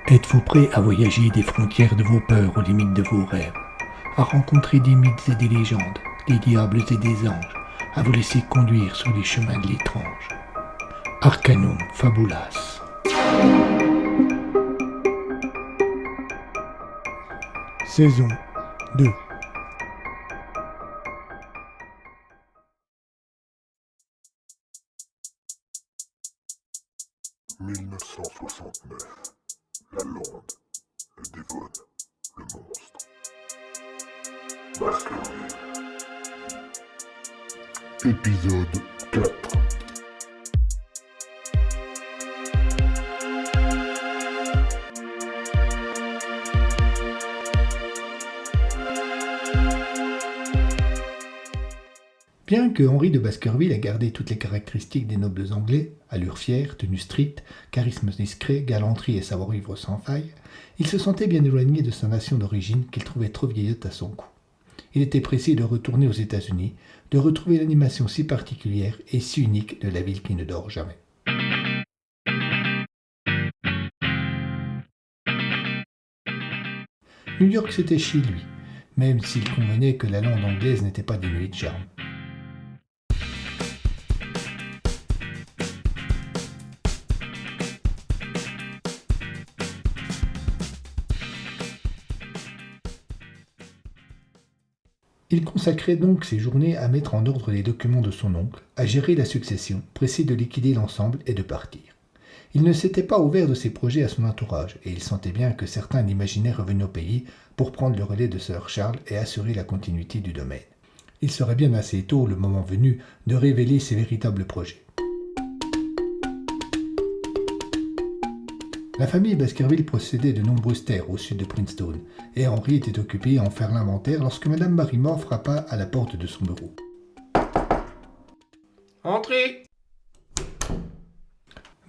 Êtes-vous prêt à voyager des frontières de vos peurs aux limites de vos rêves, à rencontrer des mythes et des légendes, des diables et des anges, à vous laisser conduire sur les chemins de l'étrange? Arcanum Fabulas. Saison 2. « 1969. La Lande, le Devon, le monstre. Baskerville. Épisode 4. Bien que Henri de Baskerville ait gardé toutes les caractéristiques des nobles anglais, allure fière, tenue stricte, charisme discret, galanterie et savoir-vivre sans faille, il se sentait bien éloigné de sa nation d'origine qu'il trouvait trop vieillotte à son goût. Il était pressé de retourner aux États-Unis, de retrouver l'animation si particulière et si unique de la ville qui ne dort jamais. New York, c'était chez lui, même s'il convenait que la langue anglaise n'était pas dénuée de charme. Il consacrait donc ses journées à mettre en ordre les documents de son oncle, à gérer la succession, pressé de liquider l'ensemble et de partir. Il ne s'était pas ouvert de ses projets à son entourage, et il sentait bien que certains l'imaginaient revenu au pays pour prendre le relais de Sir Charles et assurer la continuité du domaine. Il serait bien assez tôt, le moment venu, de révéler ses véritables projets. La famille Baskerville possédait de nombreuses terres au sud de Princeton, et Henry était occupé à en faire l'inventaire lorsque Madame Barrymore frappa à la porte de son bureau. « Entrez !»«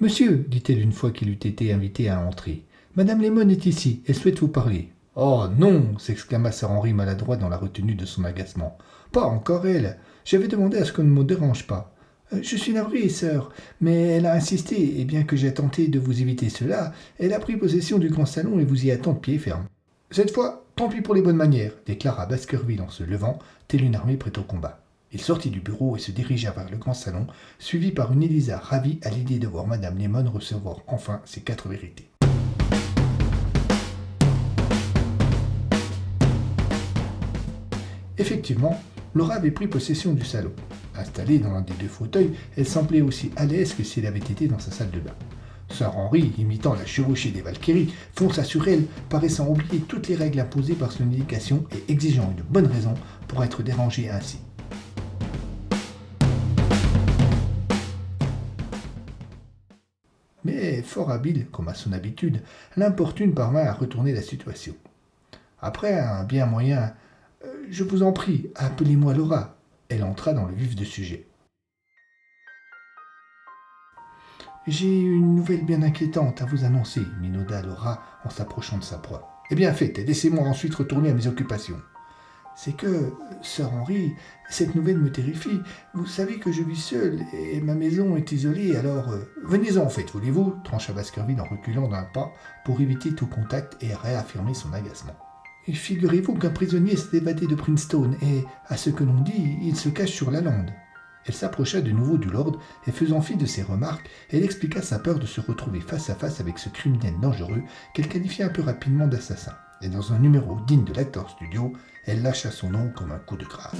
Monsieur, dit-elle une fois qu'il eut été invité à entrer, Madame Lemon est ici, elle souhaite vous parler. »« Oh non !» s'exclama Sir Henry maladroit dans la retenue de son agacement. « Pas encore elle. J'avais demandé à ce qu'on ne me dérange pas. Je suis navré, sœur, mais elle a insisté, et bien que j'ai tenté de vous éviter cela, elle a pris possession du grand salon et vous y attend de pied ferme. Cette fois, tant pis pour les bonnes manières, déclara Baskerville en se levant, telle une armée prête au combat. Il sortit du bureau et se dirigea vers le grand salon, suivi par une Élisa ravie à l'idée de voir Madame Lemon recevoir enfin ses 4 vérités. Effectivement, Laura avait pris possession du salon. Installée dans l'un des 2 fauteuils, elle semblait aussi à l'aise que si elle avait été dans sa salle de bain. Sir Henry, imitant la chevauchée des Valkyries, fonça sur elle, paraissant oublier toutes les règles imposées par son éducation et exigeant une bonne raison pour être dérangé ainsi. Mais, fort habile, comme à son habitude, l'importune parvint à retourner la situation. Après un bien moyen « Je vous en prie, appelez-moi Laura », elle entra dans le vif du sujet. « J'ai une nouvelle bien inquiétante à vous annoncer, » minauda Laura en s'approchant de sa proie. « Eh bien faites, et laissez-moi ensuite retourner à mes occupations. »« C'est que, Sir Henry, cette nouvelle me terrifie. Vous savez que je vis seul, et ma maison est isolée, alors... Venez-en en fait, voulez-vous » trancha Baskerville en reculant d'un pas pour éviter tout contact et réaffirmer son agacement. « Figurez-vous qu'un prisonnier s'est évadé de Princeton, et, à ce que l'on dit, il se cache sur la lande. » Elle s'approcha de nouveau du lord, et faisant fi de ses remarques, elle expliqua sa peur de se retrouver face à face avec ce criminel dangereux qu'elle qualifia un peu rapidement d'assassin. Et dans un numéro digne de l'acteur studio, elle lâcha son nom comme un coup de grâce.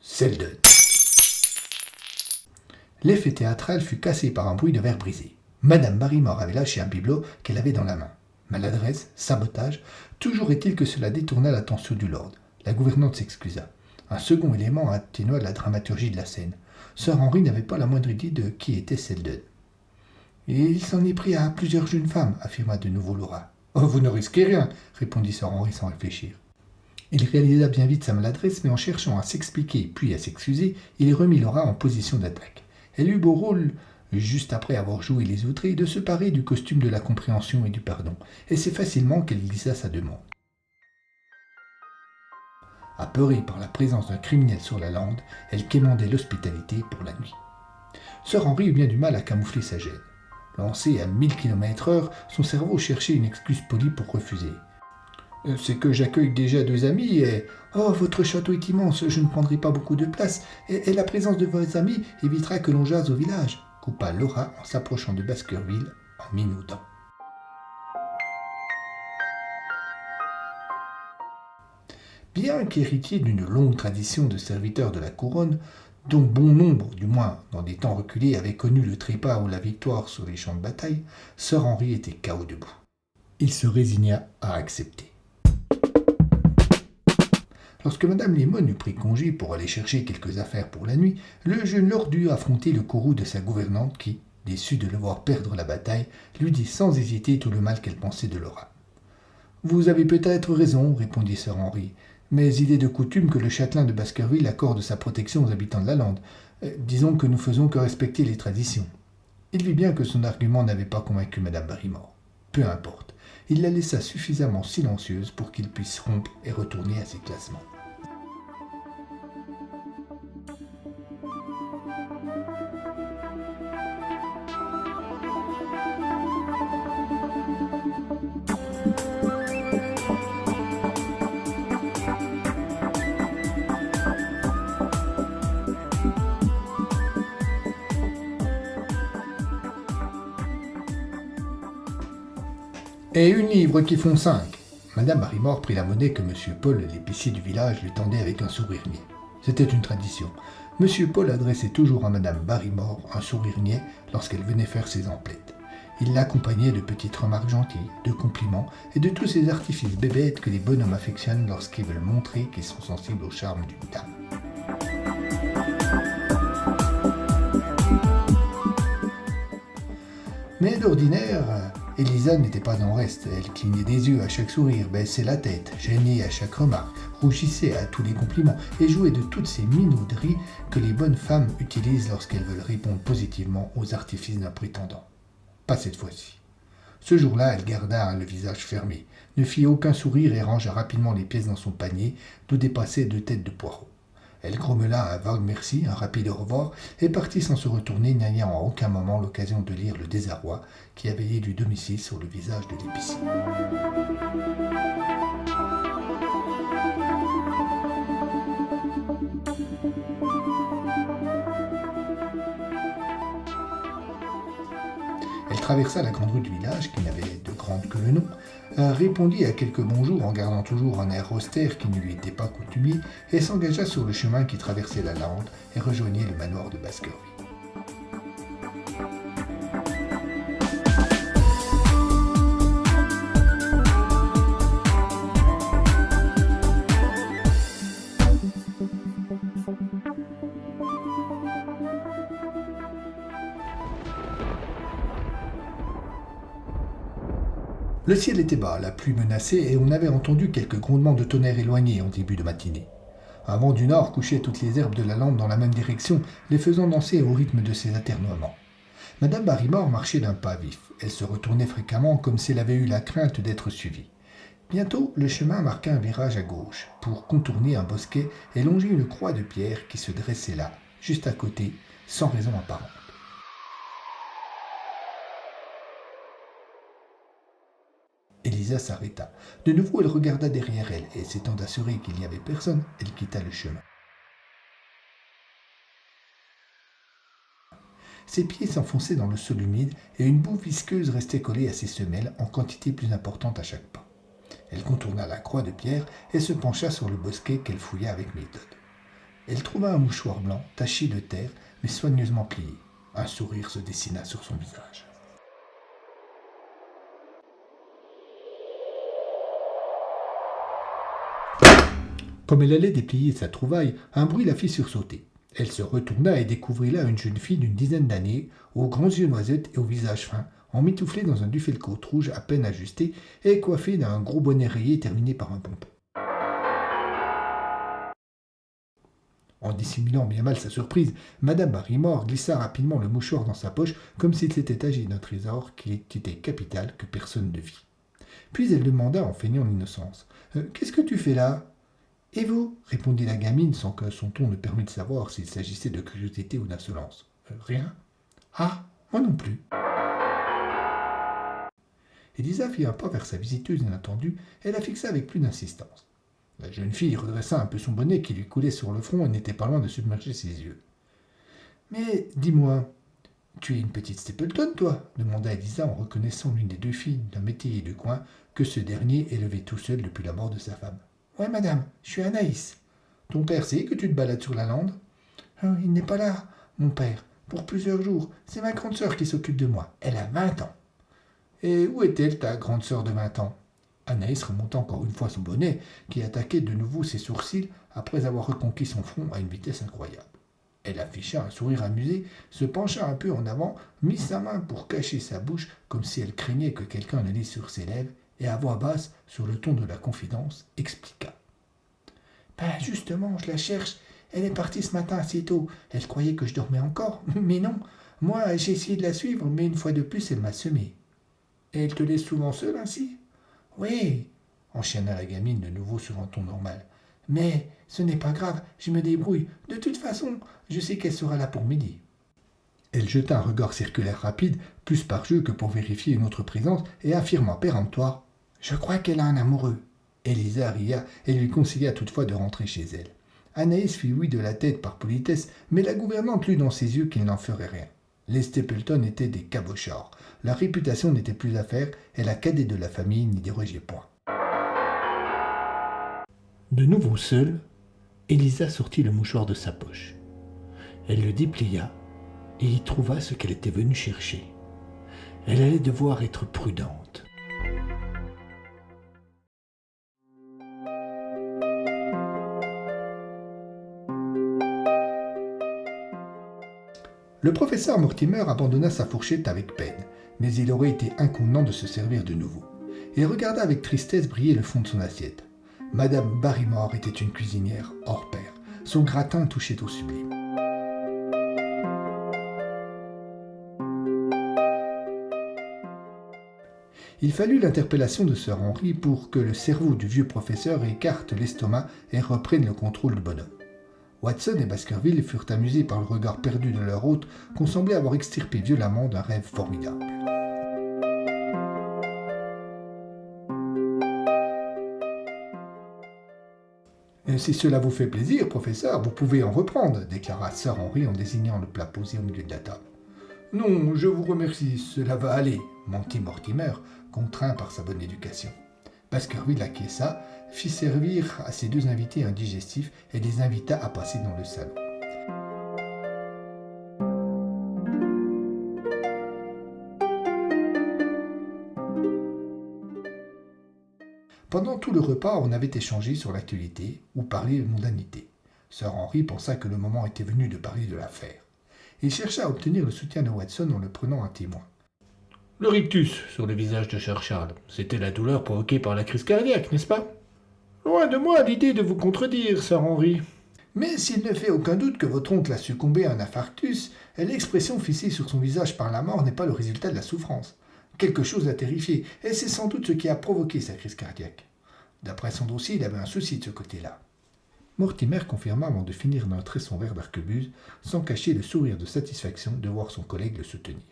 Selden. L'effet théâtral fut cassé par un bruit de verre brisé. Madame Barrymore avait lâché un bibelot qu'elle avait dans la main. Maladresse, sabotage, toujours est-il que cela détourna l'attention du lord. La gouvernante s'excusa. Un second élément atténua la dramaturgie de la scène. Sir Henry n'avait pas la moindre idée de qui était Selden. « Il s'en est pris à plusieurs jeunes femmes, » affirma de nouveau Laura. « Oh, vous ne risquez rien, » répondit Sir Henry sans réfléchir. Il réalisa bien vite sa maladresse, mais en cherchant à s'expliquer puis à s'excuser, il remit Laura en position d'attaque. Elle eut beau rôle, juste après avoir joué les outrés, de se parer du costume de la compréhension et du pardon, et c'est facilement qu'elle glissa sa demande. Apeurée par la présence d'un criminel sur la lande, elle quémandait l'hospitalité pour la nuit. Sir Henry eut bien du mal à camoufler sa gêne. Lancé à 1000 km/h, son cerveau cherchait une excuse polie pour refuser. C'est que j'accueille déjà 2 amis et... Oh, votre château est immense, je ne prendrai pas beaucoup de place, et la présence de vos amis évitera que l'on jase au village, coupa Laura en s'approchant de Baskerville en minaudant. Bien qu'héritier d'une longue tradition de serviteurs de la couronne, dont bon nombre, du moins dans des temps reculés, avaient connu le trépas ou la victoire sur les champs de bataille, Sir Henry était KO debout. Il se résigna à accepter. Lorsque Madame Lemon eut pris congé pour aller chercher quelques affaires pour la nuit, le jeune lord dut affronter le courroux de sa gouvernante qui, déçue de le voir perdre la bataille, lui dit sans hésiter tout le mal qu'elle pensait de Laura. « Vous avez peut-être raison, répondit Sir Henry, mais il est de coutume que le châtelain de Baskerville accorde sa protection aux habitants de la lande. Disons que nous faisons que respecter les traditions. » Il vit bien que son argument n'avait pas convaincu Madame Barrymore. Peu importe, il la laissa suffisamment silencieuse pour qu'il puisse rompre et retourner à ses classements. Et une livre qui font 5. Madame Barrymore prit la monnaie que M. Paul, l'épicier du village, lui tendait avec un sourire niais. C'était une tradition. M. Paul adressait toujours à Madame Barrymore un sourire niais lorsqu'elle venait faire ses emplettes. Il l'accompagnait de petites remarques gentilles, de compliments et de tous ces artifices bébêtes que les bonhommes affectionnent lorsqu'ils veulent montrer qu'ils sont sensibles au charme d'une dame. Mais d'ordinaire, Elisa n'était pas en reste. Elle clignait des yeux à chaque sourire, baissait la tête, gênait à chaque remarque, rougissait à tous les compliments et jouait de toutes ces minauderies que les bonnes femmes utilisent lorsqu'elles veulent répondre positivement aux artifices d'un prétendant. Pas cette fois-ci. Ce jour-là, elle garda le visage fermé, ne fit aucun sourire et rangea rapidement les pièces dans son panier, d'où dépassaient 2 têtes de poireaux. Elle grommela un vague merci, un rapide au revoir, et partit sans se retourner, n'ayant à aucun moment l'occasion de lire le désarroi qui avait du domicile sur le visage de l'épicier. Elle traversa la grande rue du village, qui n'avait de grande que le nom, répondit à quelques bonjours en gardant toujours un air austère qui ne lui était pas coutumier, et s'engagea sur le chemin qui traversait la lande et rejoignait le manoir de Baskerville. Le ciel était bas, la pluie menaçait et on avait entendu quelques grondements de tonnerre éloignés en début de matinée. Un vent du nord couchait toutes les herbes de la lande dans la même direction, les faisant danser au rythme de ses aternoiements. Madame Barrymore marchait d'un pas vif. Elle se retournait fréquemment comme si elle avait eu la crainte d'être suivie. Bientôt, le chemin marqua un virage à gauche pour contourner un bosquet et longer une croix de pierre qui se dressait là, juste à côté, sans raison apparente. Elisa s'arrêta. De nouveau, elle regarda derrière elle, et s'étant assurée qu'il n'y avait personne, elle quitta le chemin. Ses pieds s'enfonçaient dans le sol humide, et une boue visqueuse restait collée à ses semelles en quantité plus importante à chaque pas. Elle contourna la croix de pierre et se pencha sur le bosquet qu'elle fouilla avec méthode. Elle trouva un mouchoir blanc, taché de terre, mais soigneusement plié. Un sourire se dessina sur son visage. Comme elle allait déplier sa trouvaille, un bruit la fit sursauter. Elle se retourna et découvrit là une jeune fille d'une dizaine d'années, aux grands yeux noisettes et au visage fin, emmitouflée dans un duffel-coat rouge à peine ajusté et coiffée d'un gros bonnet rayé terminé par un pompon. En dissimulant bien mal sa surprise, Madame Barrymore glissa rapidement le mouchoir dans sa poche comme s'il s'était agi d'un trésor qui était capital que personne ne vit. Puis elle demanda en feignant l'innocence « Qu'est-ce que tu fais là ?» Et vous répondit la gamine sans que son ton ne permît de savoir s'il s'agissait de curiosité ou d'insolence. Rien. Ah, moi non plus. Élisa fit un pas vers sa visiteuse inattendue et la fixa avec plus d'insistance. La jeune fille redressa un peu son bonnet qui lui coulait sur le front et n'était pas loin de submerger ses yeux. Mais dis-moi, tu es une petite Stapleton, toi demanda Élisa en reconnaissant l'une des deux filles d'un métayer du coin que ce dernier élevait tout seul depuis la mort de sa femme. Ouais, madame, je suis Anaïs. Ton père sait que tu te balades sur la lande? Il n'est pas là, mon père, pour plusieurs jours. C'est ma grande sœur qui s'occupe de moi. Elle a 20 ans. Et où est-elle, ta grande sœur de 20 ans? Anaïs remonta encore une fois son bonnet, qui attaquait de nouveau ses sourcils après avoir reconquis son front à une vitesse incroyable. Elle afficha un sourire amusé, se pencha un peu en avant, mit sa main pour cacher sa bouche, comme si elle craignait que quelqu'un ne lise sur ses lèvres, et à voix basse, sur le ton de la confidence, expliqua. Ben justement, je la cherche. Elle est partie ce matin assez tôt. Elle croyait que je dormais encore, mais non. Moi, j'ai essayé de la suivre, mais une fois de plus, elle m'a semé. Et elle te laisse souvent seule ainsi? Oui, enchaîna la gamine de nouveau sur un ton normal. Mais ce n'est pas grave, je me débrouille. De toute façon, je sais qu'elle sera là pour midi. Elle jeta un regard circulaire rapide, plus par jeu que pour vérifier une autre présence, et affirma péremptoire. Je crois qu'elle a un amoureux. Élisa ria et lui conseilla toutefois de rentrer chez elle. Anaïs fit oui de la tête par politesse, mais la gouvernante lut dans ses yeux qu'il n'en ferait rien. Les Stapleton étaient des cabochards. Leur réputation n'était plus à faire, et la cadette de la famille n'y dérogeait point. De nouveau seule, Élisa sortit le mouchoir de sa poche. Elle le déplia et y trouva ce qu'elle était venue chercher. Elle allait devoir être prudente. Le professeur Mortimer abandonna sa fourchette avec peine, mais il aurait été inconvenant de se servir de nouveau. Il regarda avec tristesse briller le fond de son assiette. Madame Barrymore était une cuisinière hors pair. Son gratin touchait au sublime. Il fallut l'interpellation de Sir Henry pour que le cerveau du vieux professeur écarte l'estomac et reprenne le contrôle du bonhomme. Watson et Baskerville furent amusés par le regard perdu de leur hôte qu'on semblait avoir extirpé violemment d'un rêve formidable. « Si cela vous fait plaisir, professeur, vous pouvez en reprendre, » déclara Sir Henry en désignant le plat posé au milieu de la table. « Non, je vous remercie, cela va aller, » mentit Mortimer, contraint par sa bonne éducation. Baskerville acquiesça, fit servir à ses deux invités un digestif et les invita à passer dans le salon. Pendant tout le repas, on avait échangé sur l'actualité ou parlé de mondanité. Sir Henry pensa que le moment était venu de parler de l'affaire. Il chercha à obtenir le soutien de Watson en le prenant à témoin. Le rictus sur le visage de Sir Charles, c'était la douleur provoquée par la crise cardiaque, n'est-ce pas? Loin de moi l'idée de vous contredire, Sir Henry. Mais s'il ne fait aucun doute que votre oncle a succombé à un infarctus, l'expression fixée sur son visage par la mort n'est pas le résultat de la souffrance. Quelque chose l'a terrifié, et c'est sans doute ce qui a provoqué sa crise cardiaque. D'après son dossier, il avait un souci de ce côté-là. Mortimer confirma avant de finir d'entrer son verre d'arquebuse, sans cacher le sourire de satisfaction de voir son collègue le soutenir.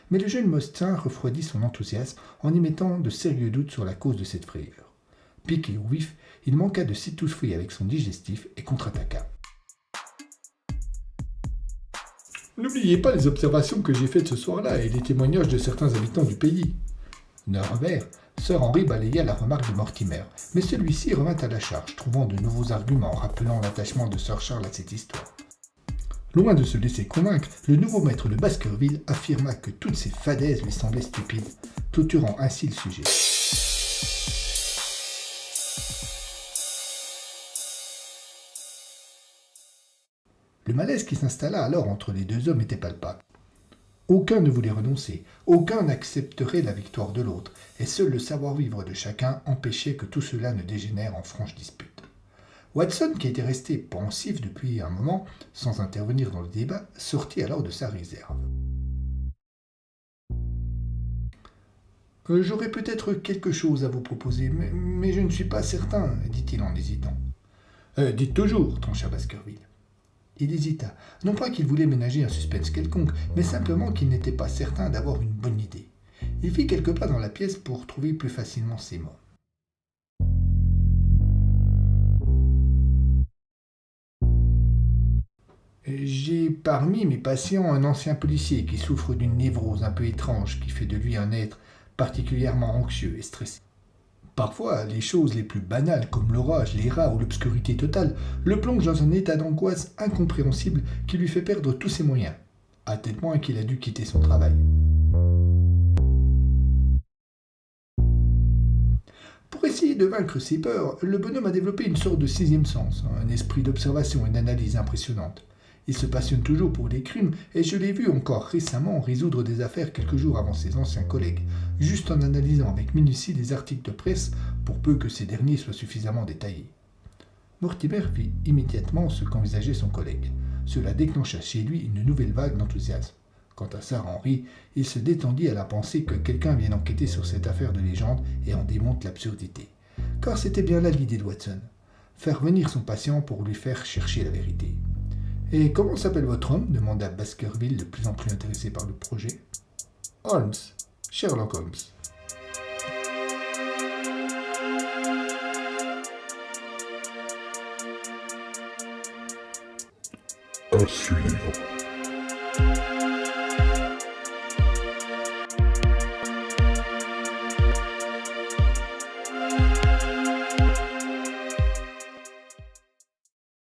Mais le jeune Mostin refroidit son enthousiasme en y mettant de sérieux doutes sur la cause de cette frayeur. Piqué au vif, il manqua de s'étouffer avec son digestif et contre-attaqua. N'oubliez pas les observations que j'ai faites ce soir-là et les témoignages de certains habitants du pays. D'un revers, Sir Henry balaya la remarque de Mortimer, mais celui-ci revint à la charge, trouvant de nouveaux arguments rappelant l'attachement de Sir Charles à cette histoire. Loin de se laisser convaincre, le nouveau maître de Baskerville affirma que toutes ces fadaises lui semblaient stupides, clôturant ainsi le sujet. Le malaise qui s'installa alors entre les deux hommes était palpable. Aucun ne voulait renoncer, aucun n'accepterait la victoire de l'autre, et seul le savoir-vivre de chacun empêchait que tout cela ne dégénère en franche dispute. Watson, qui était resté pensif depuis un moment, sans intervenir dans le débat, sortit alors de sa réserve. « J'aurais peut-être quelque chose à vous proposer, mais je ne suis pas certain, dit-il en hésitant. Dites toujours, trancha Baskerville. Il hésita. Non pas qu'il voulait ménager un suspense quelconque, mais simplement qu'il n'était pas certain d'avoir une bonne idée. Il fit quelques pas dans la pièce pour trouver plus facilement ses mots. J'ai parmi mes patients un ancien policier qui souffre d'une névrose un peu étrange qui fait de lui un être particulièrement anxieux et stressé. Parfois, les choses les plus banales comme l'orage, les rats ou l'obscurité totale le plongent dans un état d'angoisse incompréhensible qui lui fait perdre tous ses moyens, à tel point qu'il a dû quitter son travail. Pour essayer de vaincre ses peurs, le bonhomme a développé une sorte de sixième sens, un esprit d'observation et d'analyse impressionnante. Il se passionne toujours pour les crimes et je l'ai vu encore récemment résoudre des affaires quelques jours avant ses anciens collègues, juste en analysant avec minutie des articles de presse pour peu que ces derniers soient suffisamment détaillés. Mortimer fit immédiatement ce qu'envisageait son collègue. Cela déclencha chez lui une nouvelle vague d'enthousiasme. Quant à Sir Henry, il se détendit à la pensée que quelqu'un vienne enquêter sur cette affaire de légende et en démonte l'absurdité. Car c'était bien là l'idée de Watson. Faire venir son patient pour lui faire chercher la vérité. « Et comment s'appelle votre homme » demanda Baskerville, de plus en plus intéressé par le projet. « Holmes, Sherlock Holmes. » À suivre.